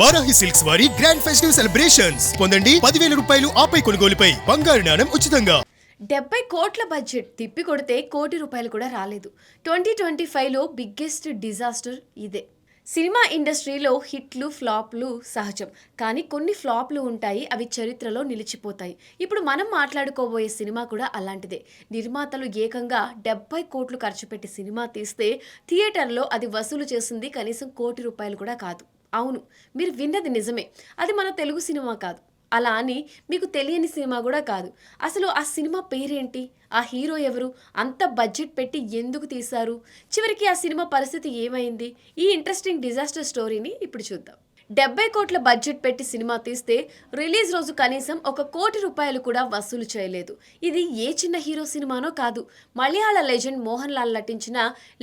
Varahi silks వారి grand festive celebrations పొందండి 10,000 రూపాయలు ఆపై కొనుగోలుపై బంగారు నాణెం ఉచితంగా. 70 కోట్ల బడ్జెట్ తిప్పి కొడితే కోటి రూపాయలు కూడా రాలేదు. 2025లో బిగ్గెస్ట్ డిజాస్టర్ ఇదే. సినిమా ఇండస్ట్రీలో హిట్లు ఫ్లాప్లు సహజం, కానీ కొన్ని ఫ్లాప్లు ఉంటాయి, అవి చరిత్రలో నిలిచిపోతాయి. ఇప్పుడు మనం మాట్లాడుకోబోయే సినిమా కూడా అలాంటిదే. నిర్మాతలు ఏకంగా 70 కోట్లు ఖర్చు పెట్టి సినిమా తీస్తే థియేటర్లో అది వసూలు చేసింది కనీసం కోటి రూపాయలు కూడా కాదు. అవును, మీరు విన్నది నిజమే. అది మన తెలుగు సినిమా కాదు, అలా అని మీకు తెలియని సినిమా కూడా కాదు. అసలు ఆ సినిమా పేరేంటి, ఆ హీరో ఎవరు, అంత బడ్జెట్ పెట్టి ఎందుకు తీశారు, చివరికి ఆ సినిమా పరిస్థితి ఏమైంది? ఈ ఇంట్రెస్టింగ్ డిజాస్టర్ స్టోరీని ఇప్పుడు చూద్దాం. 70 కోట్ల బడ్జెట్ పెట్టి సినిమా తీస్తే రిలీజ్ రోజు కనీసం 1 కోటి రూపాయలు కూడా వసూలు చేయలేదు. ఇది ఏ చిన్న హీరో సినిమానో కాదు, మలయాళ లెజెండ్ మోహన్ లాల్ నటించిన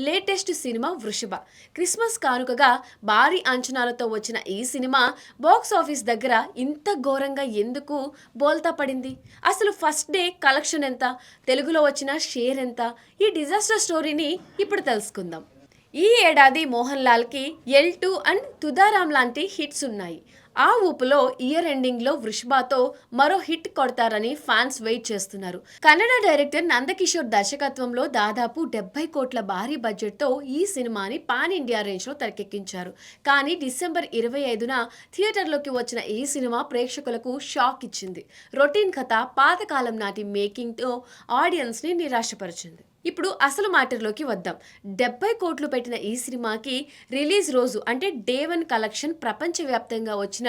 లేటెస్ట్ సినిమా వృషభ. క్రిస్మస్ కానుకగా భారీ అంచనాలతో వచ్చిన ఈ సినిమా బాక్స్ ఆఫీస్ దగ్గర ఇంత ఘోరంగా ఎందుకు బోల్తా పడింది? అసలు ఫస్ట్ డే కలెక్షన్ ఎంత, తెలుగులో వచ్చిన షేర్ ఎంత? ఈ డిజాస్టర్ స్టోరీని ఇప్పుడు తెలుసుకుందాం. ఈ ఏడాది మోహన్ లాల్కి L2 అండ్ తుదారాం లాంటి హిట్స్ ఉన్నాయి. ఆ ఊపులో ఇయర్ ఎండింగ్లో వృషభతో మరో హిట్ కొడతారని ఫ్యాన్స్ వెయిట్ చేస్తున్నారు. కన్నడ డైరెక్టర్ నందకిషోర్ దర్శకత్వంలో దాదాపు 70 కోట్ల భారీ బడ్జెట్తో ఈ సినిమాని పాన్ ఇండియా రేంజ్లో తెరకెక్కించారు. కానీ డిసెంబర్ 25న థియేటర్లోకి వచ్చిన ఈ సినిమా ప్రేక్షకులకు షాక్ ఇచ్చింది. రొటీన్ కథ, పాతకాలం నాటి మేకింగ్తో ఆడియన్స్ని నిరాశపరిచింది. ఇప్పుడు అసలు మ్యాటర్లోకి వద్దాం. 70 కోట్లు పెట్టిన ఈ సినిమాకి రిలీజ్ రోజు అంటే డే 1 కలెక్షన్, ప్రపంచవ్యాప్తంగా వచ్చిన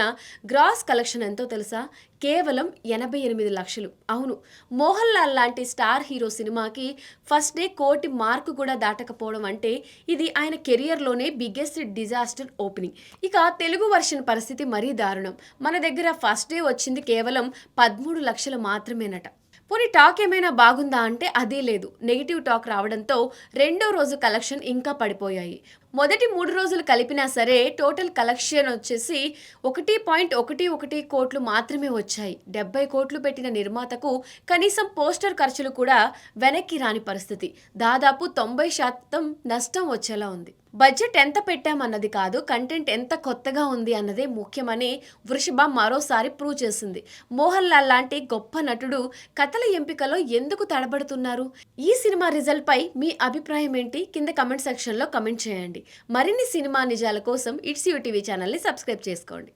గ్రాస్ కలెక్షన్ ఎంతో తెలుసా? కేవలం 88 లక్షలు. అవును, మోహన్ లాల్ లాంటి స్టార్ హీరో సినిమాకి ఫస్ట్ డే కోటి మార్కు కూడా దాటకపోవడం అంటే ఇది ఆయన కెరియర్లోనే బిగ్గెస్ట్ డిజాస్టర్ ఓపెనింగ్. ఇక తెలుగు వర్షన్ పరిస్థితి మరీ దారుణం. మన దగ్గర ఫస్ట్ డే వచ్చింది కేవలం 13 లక్షలు మాత్రమేనట. పోనీ టాక్ ఏమైనా బాగుందా అంటే అదే లేదు. నెగిటివ్ టాక్ రావడంతో రెండో రోజు కలెక్షన్ ఇంకా పడిపోయాయి. మొదటి 3 రోజులు కలిపినా సరే టోటల్ కలెక్షన్ వచ్చేసి 1.11 కోట్లు మాత్రమే వచ్చాయి. 70 కోట్లు పెట్టిన నిర్మాతకు కనీసం పోస్టర్ ఖర్చులు కూడా వెనక్కి రాని పరిస్థితి. దాదాపు 90% నష్టం వచ్చేలా ఉంది. బడ్జెట్ ఎంత పెట్టామన్నది కాదు, కంటెంట్ ఎంత కొత్తగా ఉంది అన్నదే ముఖ్యమని వృషభ మరోసారి ప్రూవ్ చేసింది. మోహన్ లాల్ లాంటి గొప్ప నటుడు కథల ఎంపికలో ఎందుకు తడబడుతున్నారు? ఈ సినిమా రిజల్ట్ పై మీ అభిప్రాయం ఏంటి? కింద కమెంట్ సెక్షన్లో కమెంట్ చేయండి. మరిన్ని సినిమా నిజాల కోసం ఇట్స్ యూ టీవీ ఛానల్ని సబ్స్క్రైబ్ చేసుకోండి.